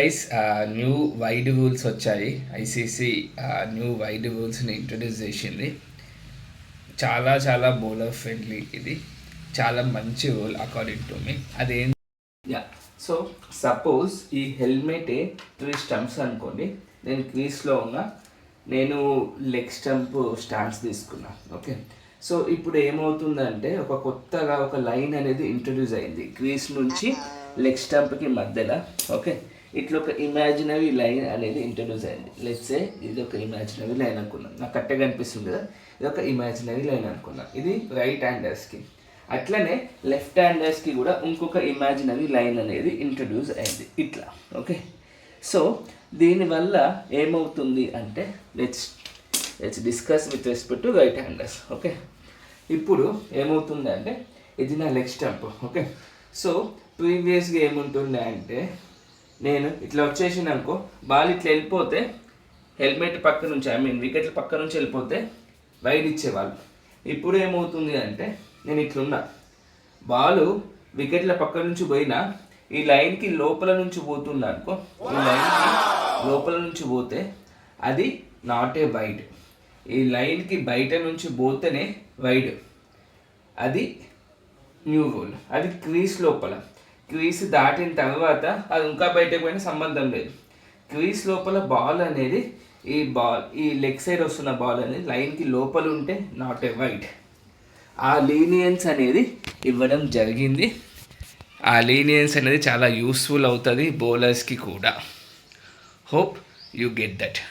Guys new wide rules వచ్చాయి. ICC new wide రూల్స్ని introduce చేసింది. చాలా చాలా బౌలర్ ఫ్రెండ్లీ. ఇది చాలా మంచి రూల్ అకార్డింగ్ టు మీ. అదేం సో సపోజ్ ఈ హెల్మెటే 3 స్టంప్స్ అనుకోండి. నేను క్రీస్లో ఉన్నా, నేను లెగ్ స్టంప్ స్టాండ్స్ తీసుకున్నా. ఓకే, సో ఇప్పుడు ఏమవుతుందంటే కొత్తగా ఒక లైన్ అనేది ఇంట్రడ్యూస్ అయింది క్రీస్ నుంచి లెగ్ స్టంప్కి మధ్యలో. ఓకే, ఇట్లా ఒక ఇమాజినరీ లైన్ అనేది ఇంట్రడ్యూస్ అయింది. లెట్స్ సే ఇది ఒక ఇమాజినరీ లైన్ అనుకున్నాం. నాకు కరెక్ట్గా కనిపిస్తుంది కదా, ఇది ఒక ఇమాజినరీ లైన్ అనుకున్నాం. ఇది రైట్ హ్యాండర్స్కి. అట్లనే లెఫ్ట్ హ్యాండర్స్కి కూడా ఇంకొక ఇమాజినరీ లైన్ అనేది ఇంట్రడ్యూస్ అయింది ఇట్లా. ఓకే, సో దీనివల్ల ఏమవుతుంది అంటే let's discuss with respect to right handers. Okay, ఇప్పుడు ఏమవుతుంది అంటే ఇది నా లెగ్ స్టంప్. ఓకే, సో ప్రీవియస్గా ఏముంటుంది అంటే నేను ఇట్లా వచ్చేసింది అనుకో, బాల్ ఇట్లా వెళ్ళిపోతే హెల్మెట్ పక్క నుంచి వికెట్ల పక్క నుంచి వెళ్ళిపోతే వైడ్ ఇచ్చేవాళ్ళు. ఇప్పుడు ఏమవుతుంది అంటే నేను ఇట్లున్నా, బాలు వికెట్ల పక్క నుంచి పోయినా ఈ లైన్కి లోపల నుంచి పోతున్నా అనుకో, ఈ లైన్కి లోపల నుంచి పోతే అది నాట్ ఏ వైడ్. ఈ లైన్కి బయట నుంచి పోతేనే వైడ్. అది న్యూ రూల్. అది క్రీస్ లోపల, క్రీస్ దాటిన తర్వాత అది ఇంకా బయటకు పోయినా సంబంధం లేదు. క్రీస్ లోపల బాల్ అనేది ఈ లెగ్ సైడ్ వస్తున్న బాల్ అనేది లైన్కి లోపల ఉంటే నాట్ ఏ వైడ్. ఆ లీనియన్స్ అనేది ఇవ్వడం జరిగింది. ఆ లీనియన్స్ అనేది చాలా యూస్ఫుల్ అవుతుంది బౌలర్స్కి కూడా. Hope you get that.